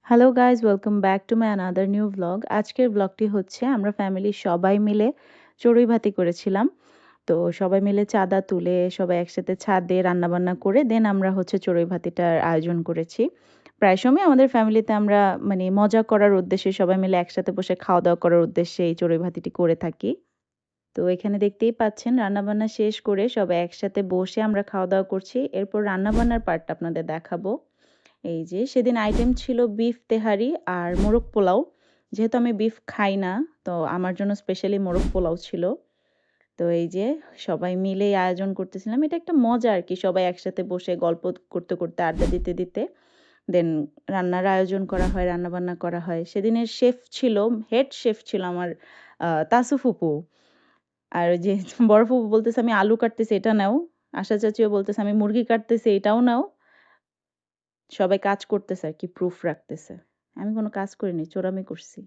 Hello guys, welcome back to my another new vlog. আজকের ব্লগটি হচ্ছে আমরা ফ্যামিলির সবাই মিলে চড়ুই ভাতি করেছিলাম। তো সবাই মিলে চাঁদা তুলে সবাই একসাথে ছাদে রান্নাবান্না করে দেন আমরা হচ্ছে চড়ুই ভাতিটার আয়োজন করেছি। প্রায় সময় আমাদের ফ্যামিলিতে আমরা মানে মজা করার উদ্দেশ্যে সবাই মিলে একসাথে বসে খাওয়া দাওয়া করার উদ্দেশ্যে এই চড়ুই ভাতিটি করে থাকি। তো এখানে দেখতেই পাচ্ছেন রান্নাবান্না শেষ করে সবাই একসাথে বসে আমরা খাওয়া দাওয়া করছি। এরপর রান্নাবান্নার পার্টটা আপনাদের দেখাবো। এই যে সেদিন আইটেম ছিল বিফ তেহারি আর মোরগ পোলাও। যেহেতু আমি বিফ খাই না, তো আমার জন্য স্পেশালি মোরগ পোলাও ছিল। তো এই যে সবাই মিলেই আয়োজন করতেছিলাম। এটা একটা মজা আর কি, সবাই একসাথে বসে গল্প করতে করতে আড্ডা দিতে দিতে দেন রান্নার আয়োজন করা হয়, রান্নাবান্না করা হয়। সেদিনের শেফ ছিল, হেড শেফ ছিল আমার তাসু ফুপু। আর ওই যে বড় ফুপু বলতেছে আমি আলু কাটতেছি এটা নাও, আশা চাচিও বলতেছে আমি মুরগি কাটতেছি এটাও নাও। সবাই কাজ করতেছে আর কি, প্রুফ রাখতেছে। আমি কোনো কাজ করিনি, চোরামি করছি।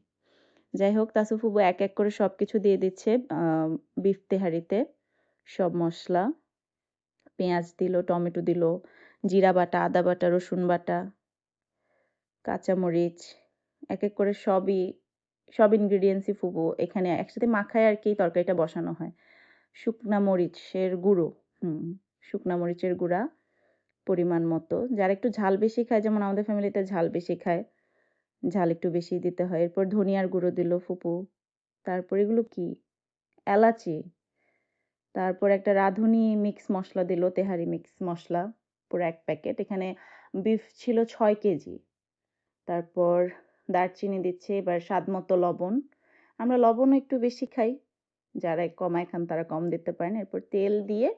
যাই হোক, তাসু ফুপু এক এক করে সবকিছু দিয়ে দিচ্ছে বিফ তেহারিতে। সব মশলা, পেঁয়াজ দিল, টমেটো দিল, জিরা বাটা, আদা বাটা, রসুন বাটা, কাঁচামরিচ, এক এক করে সব ইনগ্রিডিয়েন্টসই ফুপু এখানে একসাথে মাখায় আর কি তরকারিটা বসানো হয়। শুকনা মরিচের গুঁড়ো, শুকনা মরিচের গুঁড়া পরিমাণ মতো। যারা একটু ঝাল বেশি খায়, যেমন আমাদের ফ্যামিলিতে ঝাল বেশি খায়, ঝাল একটু বেশি দিতে হয়। এরপর ধনিয়ার গুঁড়ো দিল ফুপু। তারপর এগুলো কি, এলাচি। তারপর একটা রাঁধুনি মিক্স মশলা দিল, তেহারি মিক্স মশলা পুরো 1 প্যাকেট। এখানে বিফ ছিল 6 কেজি। তারপর দারচিনি দিচ্ছে, এবার স্বাদ মতো লবণ। আমরা লবণও একটু বেশি খাই, যারা কমায় খান তারা কম দিতে পারেন। এরপর তেল দিয়ে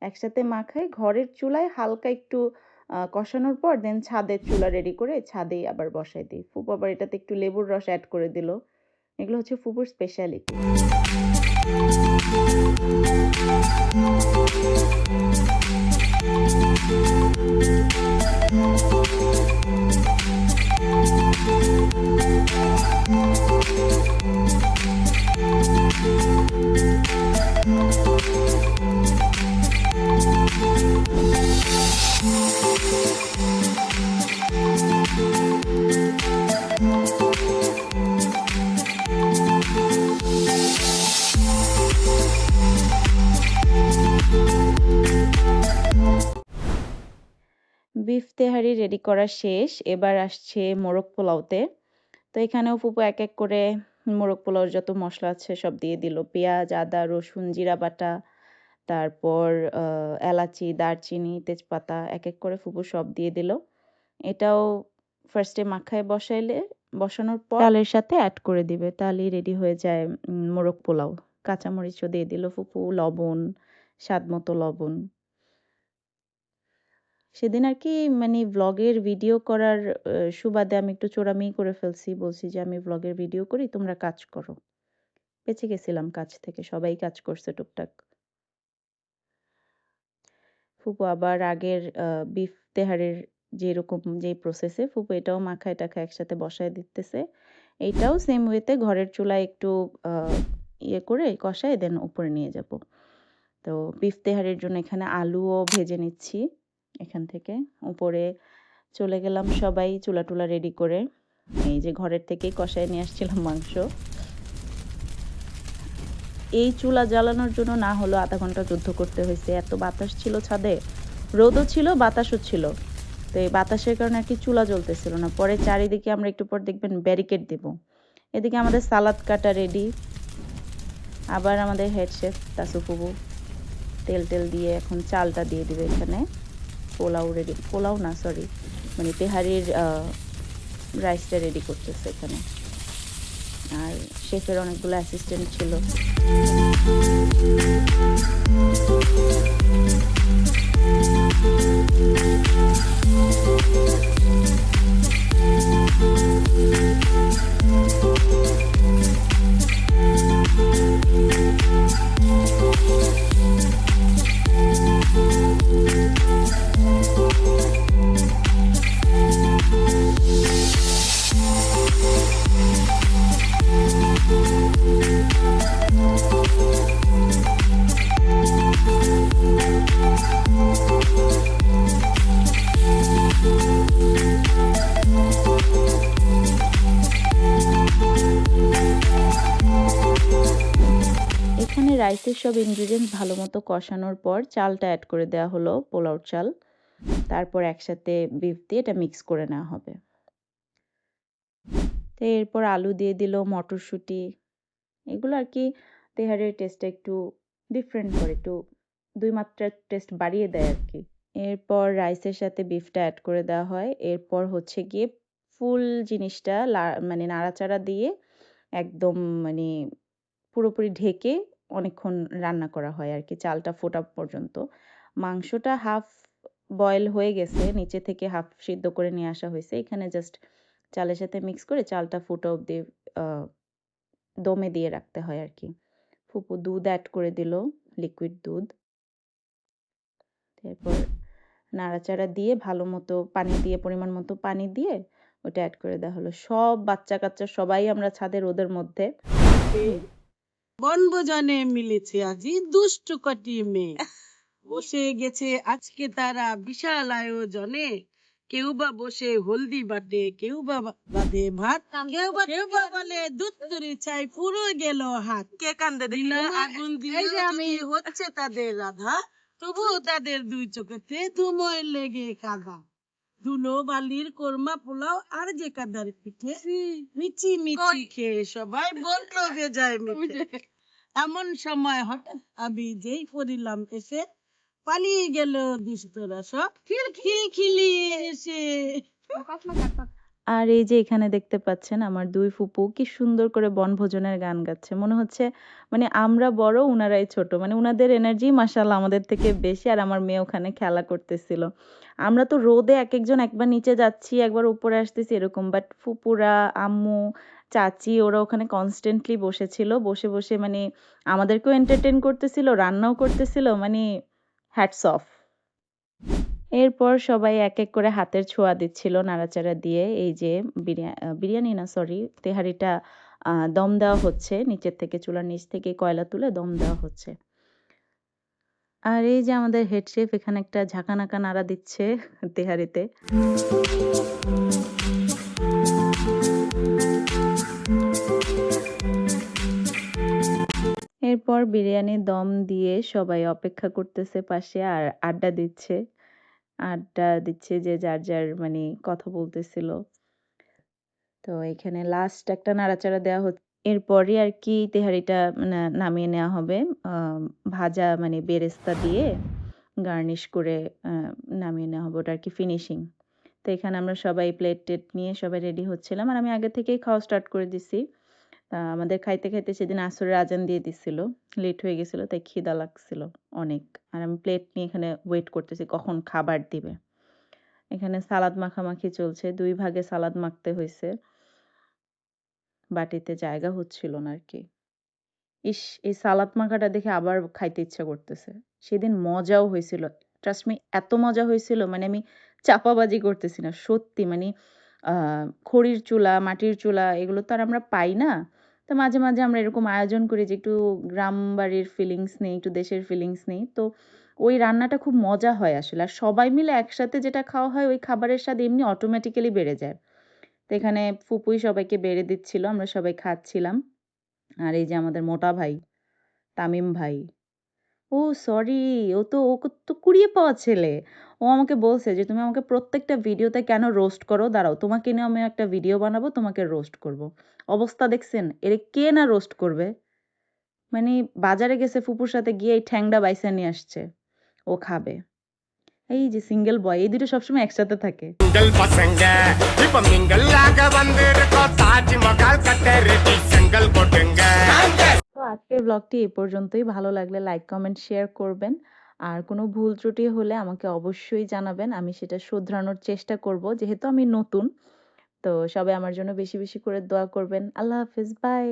একসাথে মাখাই ঘরের চুলায় হালকা একটু কষানোর পর দেন ছাদের চুলা রেডি করে ছাদেই আবার বসাই দিই। ফুপু আবার এটাতে একটু লেবুর রস অ্যাড করে দিল। এগুলো হচ্ছে ফুপুর স্পেশালিটি। বিফ তেহারি রেডি করা শেষ, এবার আসছে মোরগ পোলাওতে। তো এখানেও ফুপু এক এক করে মোরগ পোলাওর যত মশলা আছে সব দিয়ে দিল। পেঁয়াজ, আদা, রসুন, জিরা বাটা, তারপর এলাচি, দারচিনি, তেজপাতা এক এক করে ফুপু সব দিয়ে দিল। এটাও ফার্স্টে মাখায় বসানোর পর চালের সাথে অ্যাড করে দিবে, তাহলেই রেডি হয়ে যায় মোরগ পোলাও। কাঁচামরিচও দিয়ে দিল ফুপু, লবণ, স্বাদ মতো লবণ। সেদিন আর কি মানে ভ্লগের ভিডিও করার সুবাদে আমি একটু চোরামি করে ফেলছি, বলছি যে আমি ভ্লগের ভিডিও করি, তোমরা কাজ করো। বেঁচে গেছিলাম কাজ থেকে, সবাই কাজ করছে টুকটাক। ফুপু আবার আগের বিফ তেহারের যেরকম যেই প্রসেসে ফুপু এটাও মাখায় টাখায় একসাথে বসায় দিতেছে। এইটাও সেম ওয়েতে ঘরের চুলায় একটু ইয়ে করে কষায় দেন উপরে নিয়ে যাব। তো বিফ তেহারির জন্য এখানে আলুও ভেজে নিচ্ছি। এখান থেকে উপরে চলে গেলাম সবাই চুলা টুলা রেডি করে। এই যে ঘরের থেকেই কষায় নিয়ে আসছিলাম মাংস। এই চুলা জ্বালানোর জন্য না হলো আধা ঘন্টা যুদ্ধ করতে হয়েছে, এত বাতাস ছিল ছাদে, রোদও ছিল বাতাসও ছিল। তো এই বাতাসের কারণে আর কি চুলা জ্বলতেছিল না। পরে চারিদিকে আমরা একটু পর দেখবেন ব্যারিকেড দিব। এদিকে আমাদের সালাদ কাটা রেডি। আবার আমাদের হেড শেফ তাসু ফুবু তেল দিয়ে এখন চালটা দিয়ে দিবে এখানে। পোলাও রেডি, পোলাও না সরি, মানে তেহারির রাইসটা রেডি করতেছে এখানে। আর শেফের অনেকগুলো অ্যাসিস্ট্যান্ট ছিল। রাইসের সব ইনগ্রিডিয়েন্টস ভালো মতো কষানোর পর চালটা অ্যাড করে দেওয়া হলো, পোলাও চাল। তারপর একসাথে বিফ দিয়ে এটা মিক্স করে নেওয়া হবে। তো এরপর আলু দিয়ে দিল, মটরশুঁটি, এগুলো আর কি তেহারির টেস্টটা একটু ডিফারেন্ট করে, একটু ২ মাত্রার টেস্ট বাড়িয়ে দেয় আর কি। এরপর রাইসের সাথে বিফটা অ্যাড করে দেওয়া হয়। এরপর হচ্ছে গিয়ে ফুল জিনিসটা মানে নাড়াচাড়া দিয়ে একদম মানে পুরোপুরি ঢেকে অনেকক্ষণ রান্না করা হয় আর কি, চালটা ফোটা পর্যন্ত। মাংসটা হাফ বয়েল হয়ে গেছে, নিচে থেকে হাফ সিদ্ধ করে নিয়ে আসা হয়েছে। এখানে জাস্ট চালের সাথে মিক্স করে চালটা ফোটা অব্দি দমে দিয়ে রাখতে হয় আর কি। ফুপু দুধ অ্যাড করে দিল, লিকুইড দুধ। এরপর নাড়াচাড়া দিয়ে ভালো মতো পানি দিয়ে, পরিমাণ মতো পানি দিয়ে ওটা অ্যাড করে দেওয়া হলো। সব বাচ্চা কাচ্চা সবাই আমরা ছাদে রোদের মধ্যে বনভোজনে মিলেছে আজি দুষ্টু কটি মেয়ে, বসে গেছে আজকে তারা বিশাল আয়োজনে। কেউ বা বসে হলদি বাটে, কেউ বা বাঁধে ভাত, কেউ বা বলে দুধ তরি চাই, পুরো গেল হাত। কে কান্দে দিল আগুন দিয়ে আমি হচ্ছে তাদের রাধা, তবুও তাদের দুই চোখেতে ধুময় লেগে কাঁদা। ধুলো বালির কোরমা পোলাও আর যে কাদার পিঠে, মিচি মিচি খেয়ে সবাই বললো বেজায় মিঠে। এমন সময় হঠাৎ আমি যেই পড়িলাম এসে, পালিয়ে গেল দুষ্টরা সব খিলখিলিয়ে এসে। আর এই যে এখানে দেখতে পাচ্ছেন আমার ২ ফুপু কি সুন্দর করে বনভোজনের গান গাচ্ছে। মনে হচ্ছে মানে আমরা বড়, উনারাই ছোট। মানে উনাদের এনার্জি মাশাআল্লাহ আমাদের থেকে বেশি। আর আমার মেয়ে ওখানে খেলা করতেছিল। আমরা তো রোদে একেকজন একবার নিচে যাচ্ছি, একবার উপরে আসতেছি এরকম। বাট ফুপুরা, আম্মু, চাচি ওরা ওখানে কনস্ট্যান্টলি বসেছিল। বসে, বসে মানে আমাদেরকেও এন্টারটেইন করতেছিল, রান্নাও করতেছিল। মানে হ্যাটস অফ। এরপর সবাই এক এক করে হাতের ছোঁয়া দিচ্ছিল নাড়াচাড়া দিয়ে। এই যে বিরিয়ানি না সরি, তেহারিটা দম দেওয়া হচ্ছে। নিচের থেকে, চুলার নিচ থেকে কয়লা তুলে দম দেওয়া হচ্ছে। আর এই যে আমাদের হেড শেফ এখানে একটা ঝাঁকানাকা নাড়া দিচ্ছে তেহারিতে। এরপর বিরিয়ানির দম দিয়ে সবাই অপেক্ষা করতেছে পাশে আর আড্ডা দিচ্ছে। আড্ডা দিচ্ছে যে যার যার মানে কথা বলতেছিল। তো এখানে লাস্ট একটা নাড়াচাড়া দেওয়া হচ্ছে। এরপরই আর কি তেহারিটা নামিয়ে নেওয়া হবে। ভাজা মানে বেরেস্তা দিয়ে গার্নিশ করে নামিয়ে নেওয়া হবে, ওটা আর কি ফিনিশিং। তো এখানে আমরা সবাই প্লেট টেট নিয়ে সবাই রেডি হচ্ছিলাম। আর আমি আগে থেকেই খাওয়া স্টার্ট করে দিছি। আমাদের খাইতে খাইতে সেদিন আসরের আজান দিয়ে দিছিল, লেট হয়ে গেছিল, তাই খিদা লাগছিল অনেক। আর আমি প্লেট নিয়ে এখানে ওয়েট করতেছি কখন খাবার দিবে। এখানে সালাদ মাখামাখি চলছে, ২ ভাগে সালাদ মাখতে হয়েছে, বাটিতে জায়গা হচ্ছিল না আর কি। ইস, এই সালাদ মাখাটা দেখে আবার খাইতে ইচ্ছা করতেছে। সেদিন মজাও হয়েছিল, ট্রাস্ট মি, এত মজা হয়েছিল মানে আমি চাপাবাজি করতেছি না, সত্যি। মানে খড়ির চুলা, মাটির চুলা এগুলো তো আর আমরা পাই না। তো মাঝে মাঝে আমরা এরকম আয়োজন করি যে একটু গ্রাম বাড়ির ফিলিংস নেই, একটু দেশের ফিলিংস নেই। তো ওই রান্নাটা খুব মজা হয় আসলে। আর সবাই মিলে একসাথে যেটা খাওয়া হয় ওই খাবারের স্বাদ এমনি অটোমেটিক্যালি বেড়ে যায়। তো এখানে ফুপুই সবাইকে বেড়ে দিচ্ছিল, আমরা সবাই খাচ্ছিলাম। আর এই যে আমাদের মোটা ভাই, তামিম ভাই, ও সরি, ও তো কুড়িয়ে পাওয়া ছেলে। ও আমাকে বলছে যে তুমি আমাকে প্রত্যেকটা ভিডিওতে কেন রোস্ট করো, দাঁড়াও তোমাকে নিয়ে আমি একটা ভিডিও বানাবো, তোমাকে রোস্ট করব। অবস্থা দেখছেন, এর কে না রোস্ট করবে। মানে বাজারে গেছে ফুপুর সাথে গিয়ে এই ঠ্যাংটা বাইসা নিয়ে আসছে, ও খাবে। এই যে সিঙ্গেল বয়, এই দুটো সবসময় একসাথে থাকে। சிங்கிள் பசங்க இப்ப மிங்கல்லாக வந்திருக்கோம் தாஜ்மஹால் கட்ட ரெடி செங்கல் கொட்டுங்க তো আজকের ব্লগটি এই পর্যন্তই। ভালো লাগলে লাইক, কমেন্ট, শেয়ার করবেন। আর কোনো ভুল ত্রুটি হলে আমাকে অবশ্যই জানাবেন, আমি সেটা শুধরানোর চেষ্টা করব, যেহেতু আমি নতুন। তো সবাই আমার জন্য বেশি বেশি করে দোয়া করবেন। আল্লাহ হাফেজ, বাই।